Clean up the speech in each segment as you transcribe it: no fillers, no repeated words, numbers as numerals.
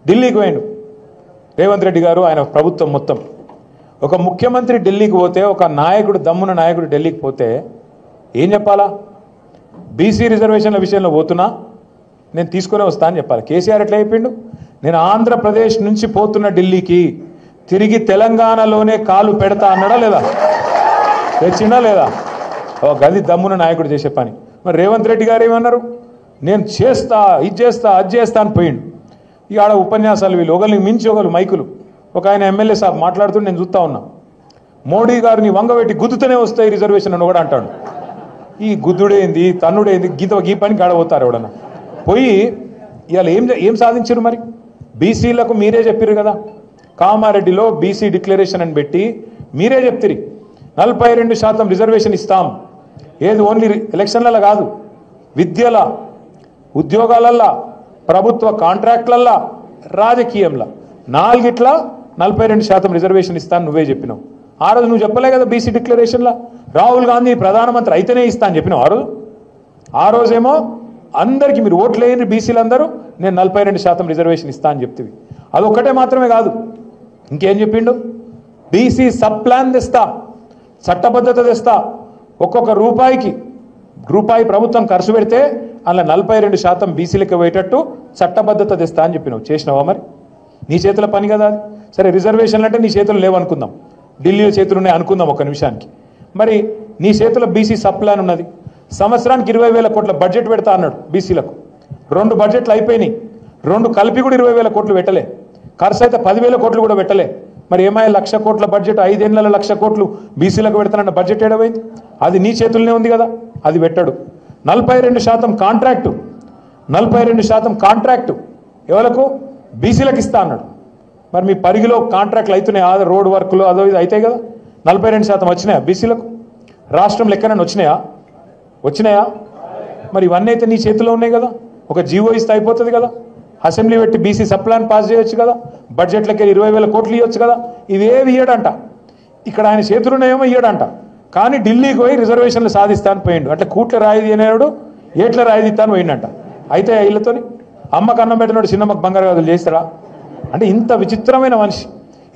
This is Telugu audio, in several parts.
ఢిల్లీకి పోయిండు రేవంత్ రెడ్డి గారు, ఆయన ప్రభుత్వం మొత్తం. ఒక ముఖ్యమంత్రి ఢిల్లీకి పోతే, ఒక నాయకుడు, దమ్మున నాయకుడు ఢిల్లీకి పోతే ఏం చెప్పాలా? బీసీ రిజర్వేషన్ల విషయంలో పోతున్నా, నేను తీసుకునే వస్తా అని చెప్పాలి. కేసీఆర్ ఎట్లా చెప్పిండు? నేను ఆంధ్రప్రదేశ్ నుంచి పోతున్న ఢిల్లీకి, తిరిగి తెలంగాణలోనే కాలు పెడతా అన్నాడా లేదా? తెచ్చిండా లేదా? గది దమ్మున నాయకుడు చేసే పని. మరి రేవంత్ రెడ్డి గారు ఏమన్నారు? నేను చేస్తా, ఇది చేస్తా, అది చేస్తా అని పోయిండు. ఇక ఆడ ఉపన్యాసాలు, వీళ్ళు ఒకరికి మించి ఒకరు మైకులు. ఒక ఆయన ఎమ్మెల్యే సాబ్ మాట్లాడుతూ నేను చూస్తూ ఉన్నా, మోడీ గారిని వంగబెట్టి గుద్దుతూనే వస్తాయి రిజర్వేషన్ అని కూడా అంటాడు. ఈ గుద్దుడేంది, తన్నుడేంది, గీ పని గాడబోతారు ఎవడన్నా పోయి. ఇవాళ ఏం సాధించారు మరి? బీసీలకు మీరే చెప్పారు కదా, కామారెడ్డిలో బీసీ డిక్లరేషన్ అని పెట్టి మీరే చెప్తిరి 42% రిజర్వేషన్ ఇస్తాం. ఏది ఓన్లీ ఎలక్షన్లలో కాదు, విద్యల, ఉద్యోగాలల్లా, ప్రభుత్వ కాంట్రాక్ట్లల్లా, రాజకీయంలో, 4 42% రిజర్వేషన్ ఇస్తాను నువ్వే చెప్పినావు. ఆ రోజు నువ్వు చెప్పలే కదా బీసీ డిక్లరేషన్లో? రాహుల్ గాంధీ ప్రధానమంత్రి అయితేనే ఇస్తా అని చెప్పినావు ఆ రోజు. ఆ రోజేమో అందరికీ మీరు ఓట్లు వేయండి బీసీలు అందరూ, నేను 42% రిజర్వేషన్ ఇస్తా అని చెప్తివి. అదొక్కటే మాత్రమే కాదు, ఇంకేం చెప్పిండు? బీసీ సబ్ ప్లాన్ తెస్తా, చట్టబద్ధత తెస్తా, ఒక్కొక్క రూపాయి ప్రభుత్వం ఖర్చు పెడితే అలా 42% బీసీలకు పోయేటట్టు చట్టబద్ధత తెస్తా అని చెప్పినావు. చేసినావా మరి? నీ చేతుల పని కదా అది. సరే, రిజర్వేషన్లు అంటే నీ చేతులు లేవనుకుందాం, ఢిల్లీలో చేతులు ఉన్నాయి అనుకుందాం ఒక్క నిమిషానికి. మరి నీ చేతిలో బీసీ సబ్ ప్లాన్ ఉన్నది, సంవత్సరానికి 20,000 కోట్ల బడ్జెట్ పెడతా అన్నాడు బీసీలకు. 2 బడ్జెట్లు అయిపోయినాయి, 2 కలిపి కూడా 20,000 కోట్లు పెట్టలే, ఖర్చు అయితే 10,000 కోట్లు కూడా పెట్టలే. మరి ఏమైనా 1,00,000 కోట్ల బడ్జెట్, 5 ఏళ్లలో 1,00,000 కోట్లు బీసీలకు పెడతానన్న బడ్జెట్ ఏడవైంది? అది నీ చేతుల్లోనే ఉంది కదా, అది పెట్టాడు. 42% కాంట్రాక్టు, 42% కాంట్రాక్టు ఎవరకు? బీసీలకు ఇస్తా అన్నాడు. మరి మీ పరిగిలో కాంట్రాక్ట్లు అవుతున్నాయి, రోడ్ వర్క్లు అదో ఇది అవుతాయి కదా. 42% వచ్చినాయా బీసీలకు? రాష్ట్రంలో ఎక్కడైనా వచ్చినాయా? మరి ఇవన్నీ అయితే నీ చేతిలో ఉన్నాయి కదా. ఒక జీవో ఇస్తే అయిపోతుంది కదా, అసెంబ్లీ పెట్టి బీసీ సబ్ ప్లాన్ పాస్ చేయొచ్చు కదా, బడ్జెట్లకి 20,000 కోట్లు ఇవ్వచ్చు కదా. ఇవేవి ఇయ్యడంట, ఇక్కడ ఆయన చేతులున్నాయేమో ఇయ్యడంట. కానీ ఢిల్లీకి పోయి రిజర్వేషన్లు సాధిస్తాను పోయిండు. అంటే కూట్ల రాయిది అనేవాడు ఏట్ల రాయిది ఇస్తాను పోయిండంట. అయితే ఇళ్ళతోని అమ్మకు అన్నం పెట్టినాడు చిన్నమ్మకు బంగారు గాజులు చేస్తారా? అంటే ఇంత విచిత్రమైన మనిషి.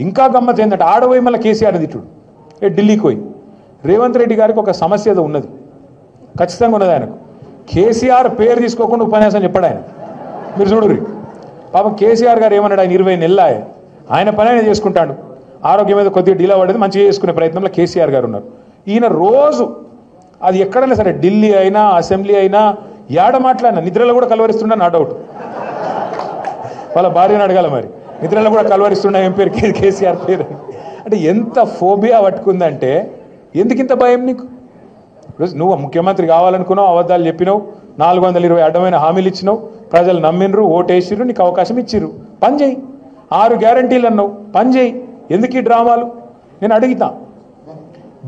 ఇంకా గమ్మత్ ఏంటంటే ఆడపోయి మళ్ళీ కేసీఆర్ తిట్టుడు ఢిల్లీకి పోయి. రేవంత్ రెడ్డి గారికి ఒక సమస్య ఏదో ఉన్నది, ఖచ్చితంగా ఉన్నది ఆయనకు. కేసీఆర్ పేరు తీసుకోకుండా ఉపన్యాసం చెప్పాడు ఆయన. మీరు చూడుర్రి, పాపం కేసీఆర్ గారు ఏమన్నాడు? ఆయన 20 నెలలు ఆయన పని ఆయన చేసుకుంటాడు. ఆరోగ్యం మీద కొద్దిగా డీలా పడేది, మంచిగా చేసుకునే ప్రయత్నంలో కేసీఆర్ గారు ఉన్నారు. ఈయన రోజు అది ఎక్కడైనా సరే, ఢిల్లీ అయినా అసెంబ్లీ అయినా ఏడ మాట్లాడినా నిద్రలో కూడా కలవరిస్తున్నా, నా డౌట్. వాళ్ళ భార్యను అడగాల మరి, నిద్రలో కూడా కలవరిస్తున్నా ఏం పేరు? కేసీఆర్ పేరు. అంటే ఎంత ఫోబియా పట్టుకుందంటే, ఎందుకింత భయం నీకు? నువ్వు ముఖ్యమంత్రి కావాలనుకున్నావు, అబద్ధాలు చెప్పినావు, 420 అడ్డమైన హామీలు ఇచ్చినావు, ప్రజలు నమ్మినరు, ఓటేసిర్రు, నీకు అవకాశం ఇచ్చిర్రు, పని చేయి. 6 గ్యారంటీలు అన్నావు, పని చేయి. ఎందుకు ఈ డ్రామాలు? నేను అడుగుతా,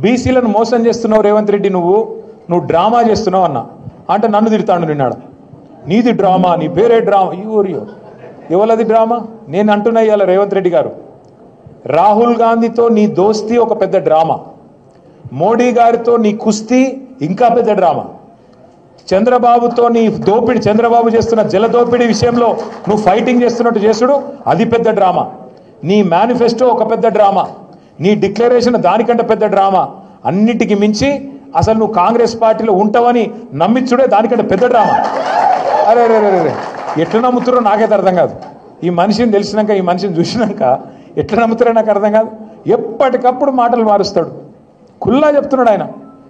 బీసీలను మోసం చేస్తున్నావు రేవంత్ రెడ్డి, నువ్వు డ్రామా చేస్తున్నావు అన్నా అంటే నన్ను తిడతాడు నిన్నాడు. నీది డ్రామా, నీ పేరే డ్రామా. ఎవరది డ్రామా? నేను అంటున్నా ఇవాళ రేవంత్ రెడ్డి గారు, రాహుల్ గాంధీతో నీ దోస్తీ ఒక పెద్ద డ్రామా, మోడీ గారితో నీ కుస్తీ ఇంకా పెద్ద డ్రామా, చంద్రబాబుతో నీ దోపిడి, చంద్రబాబు చేస్తున్న జల దోపిడీ విషయంలో నువ్వు ఫైటింగ్ చేస్తున్నట్టు చేసుడు అది పెద్ద డ్రామా, నీ మేనిఫెస్టో ఒక పెద్ద డ్రామా, నీ డిక్లరేషన్ దానికంటే పెద్ద డ్రామా, అన్నిటికీ మించి అసలు నువ్వు కాంగ్రెస్ పార్టీలో ఉంటావని నమ్మించుడే దానికంటే పెద్ద డ్రామా. అరే రే రే రే, ఎట్లా నమ్ముతారో నాకైతే అర్థం కాదు. ఈ మనిషిని తెలిసినాక, ఈ మనిషిని చూసినాక ఎట్లా నమ్ముతారో నాకు అర్థం కాదు. ఎప్పటికప్పుడు మాటలు మారుస్తాడు, కుల్లా చెప్తున్నాడు ఆయన.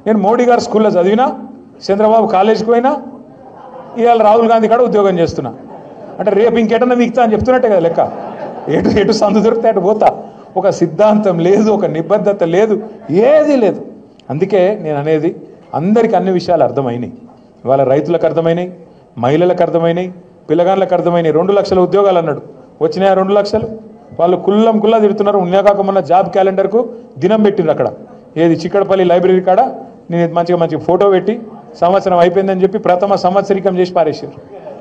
నేను మోడీ గారు స్కూల్లో చదివినా, చంద్రబాబు కాలేజీకి పోయినా, ఇవాళ రాహుల్ గాంధీ కాడ ఉద్యోగం చేస్తున్నా. అంటే రేపు ఇంకెటన్నా మిగతా అని చెప్తున్నట్టే కదా లెక్క. ఎటు సందు దొరికితే అటు పోతా. ఒక సిద్ధాంతం లేదు, ఒక నిబద్ధత లేదు, ఏది లేదు. అందుకే నేను అనేది, అందరికీ అన్ని విషయాలు అర్థమైనాయి. ఇవాళ రైతులకు అర్థమైనాయి, మహిళలకు అర్థమైనాయి, పిల్లగాళ్ళకు అర్థమైనాయి. 2 లక్షల ఉద్యోగాలు అన్నాడు, వచ్చినాయా 2 లక్షలు? వాళ్ళు కుల్లా తిడుతున్నారు. ఉన్నకాకమన్న జాబ్ క్యాలెండర్కు దినం పెట్టిండ్రు అక్కడ, ఏది చిక్కడపల్లి లైబ్రరీ కాడ. నేను మంచిగా ఫోటో పెట్టి సంవత్సరం అయిపోయిందని చెప్పి ప్రథమ సంవత్సరికం చేసి పారేసారు.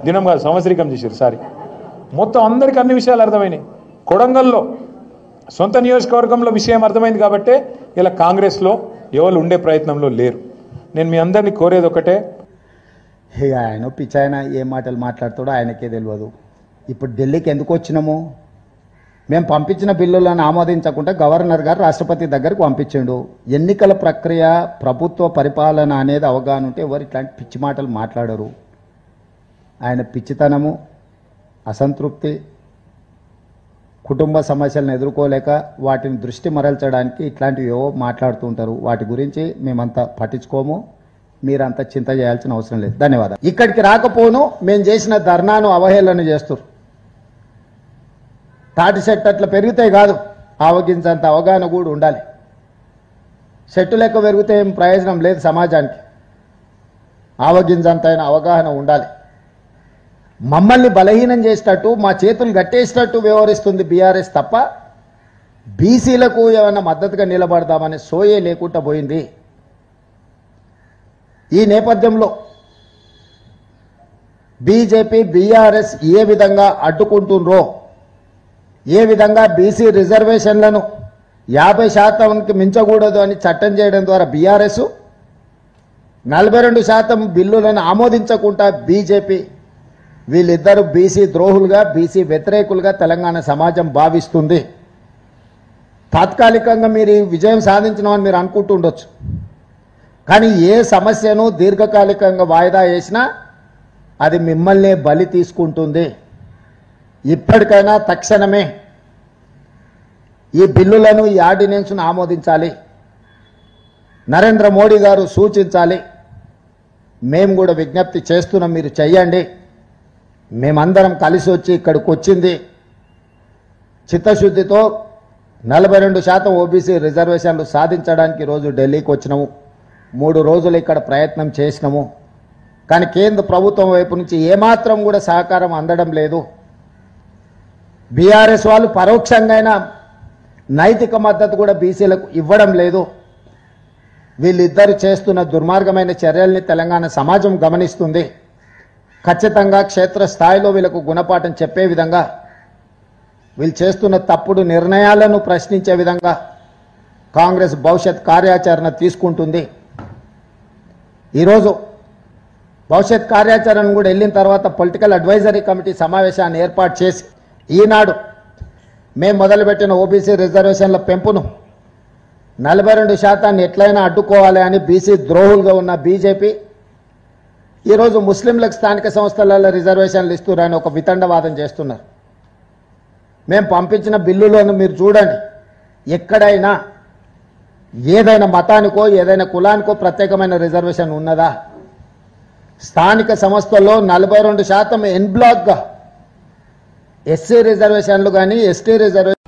దినం కాదు, సంవత్సరికం చేశారు. సారీ, మొత్తం అందరికీ అన్ని విషయాలు అర్థమైనాయి. కొడంగల్లో సొంత నియోజకవర్గంలో విషయం అర్థమైంది కాబట్టే ఇలా కాంగ్రెస్లో ఎవరు ఉండే ప్రయత్నంలో లేరు. నేను మీ అందరినీ కోరేది ఒకటే, ఆయన పిచ్చాయన ఏ మాటలు మాట్లాడుతాడో ఆయనకే తెలియదు. ఇప్పుడు ఢిల్లీకి ఎందుకు వచ్చినాము? మేము పంపించిన బిల్లులను ఆమోదించకుండా గవర్నర్ గారు రాష్ట్రపతి దగ్గరకు పంపించిండు. ఎన్నికల ప్రక్రియ, ప్రభుత్వ పరిపాలన అనేది అవగాహన ఉంటే ఎవరు ఇట్లాంటి పిచ్చి మాటలు మాట్లాడరు. ఆయన పిచ్చితనము, అసంతృప్తి, కుటుంబ సమస్యలను ఎదుర్కోలేక వాటిని దృష్టి మరల్చడానికి ఇట్లాంటివి ఏవో మాట్లాడుతూ ఉంటారు. వాటి గురించి మేమంతా పట్టించుకోము, మీరంతా చింత చేయాల్సిన అవసరం లేదు. ధన్యవాదాలు. ఇక్కడికి రాకపోను మేము చేసిన ధర్నాను అవహేళన చేస్తారు. తాటి చెట్టు అట్లా పెరిగితే కాదు, ఆవగించంత అవగాహన కూడా ఉండాలి. చెట్టు లెక్క పెరిగితే ఏం ప్రయోజనం లేదు సమాజానికి. ఆవగించంత అయిన అవగాహన ఉండాలి. మమ్మల్ని బలహీనం చేసేటట్టు, మా చేతులు గట్టేసేటట్టు వ్యవహరిస్తుంది బీఆర్ఎస్ తప్ప బీసీలకు ఏమైనా మద్దతుగా నిలబడదామనే సోయే లేకుండా పోయింది. ఈ నేపథ్యంలో బీజేపీ, బీఆర్ఎస్ ఏ విధంగా అడ్డుకుంటుండ్రో, ఏ విధంగా బీసీ రిజర్వేషన్లను 50% మించకూడదు అని చట్టం చేయడం ద్వారా బీఆర్ఎస్, 42% బిల్లులను ఆమోదించకుండా బీజేపీ, వీళ్ళిద్దరూ బీసీ ద్రోహులుగా, బీసీ వ్యతిరేకులుగా తెలంగాణ సమాజం భావిస్తుంది. తాత్కాలికంగా మీరు విజయం సాధించినామని మీరు అనుకుంటుండొచ్చు, కానీ ఏ సమస్యను దీర్ఘకాలికంగా వాయిదా వేసినా అది మిమ్మల్నే బలి తీసుకుంటుంది. ఇప్పటికైనా తక్షణమే ఈ బిల్లులను, ఈ ఆర్డినెన్స్ను ఆమోదించాలి. నరేంద్ర మోడీ గారు సూచించాలి. మేము కూడా విజ్ఞప్తి చేస్తున్నాం, మీరు చెయ్యండి. మేమందరం కలిసి వచ్చి ఇక్కడికి వచ్చింది చిత్తశుద్ధితో 42% ఓబీసీ రిజర్వేషన్లు సాధించడానికి రోజు ఢిల్లీకి వచ్చినాము. 3 రోజులు ఇక్కడ ప్రయత్నం చేసినాము. కానీ కేంద్ర ప్రభుత్వం వైపు నుంచి ఏమాత్రం కూడా సహకారం అందడం లేదు. బీఆర్ఎస్ వాళ్ళు పరోక్షంగా నైతిక మద్దతు కూడా బీసీలకు ఇవ్వడం లేదు. వీళ్ళిద్దరు చేస్తున్న దుర్మార్గమైన చర్యల్ని తెలంగాణ సమాజం గమనిస్తుంది. ఖచ్చితంగా క్షేత్రస్థాయిలో వీళ్ళకు గుణపాఠం చెప్పే విధంగా, వీళ్ళు చేస్తున్న తప్పుడు నిర్ణయాలను ప్రశ్నించే విధంగా కాంగ్రెస్ భవిష్యత్ కార్యాచరణ తీసుకుంటుంది. ఈరోజు భవిష్యత్ కార్యాచరణ కూడా వెళ్ళిన తర్వాత పొలిటికల్ అడ్వైజరీ కమిటీ సమావేశాన్ని ఏర్పాటు చేసి ఈనాడు మేము మొదలుపెట్టిన ఓబీసీ రిజర్వేషన్ల పెంపును 42% ఎట్లయినా అడ్డుకోవాలి అని బీసీ ద్రోహులుగా ఉన్న బీజేపీ ఈరోజు ముస్లింలకు స్థానిక సంస్థలలో రిజర్వేషన్లు ఇస్తున్నారని ఒక వితండవాదం చేస్తున్నారు. మేము పంపించిన బిల్లులను మీరు చూడండి, ఎక్కడైనా ఏదైనా మతానికో ఏదైనా కులానికో ప్రత్యేకమైన రిజర్వేషన్ ఉన్నదా? స్థానిక సంస్థల్లో 42% ఎన్ బ్లాక్గా ఎస్సీ రిజర్వేషన్లు కానీ, ఎస్టీ రిజర్వేషన్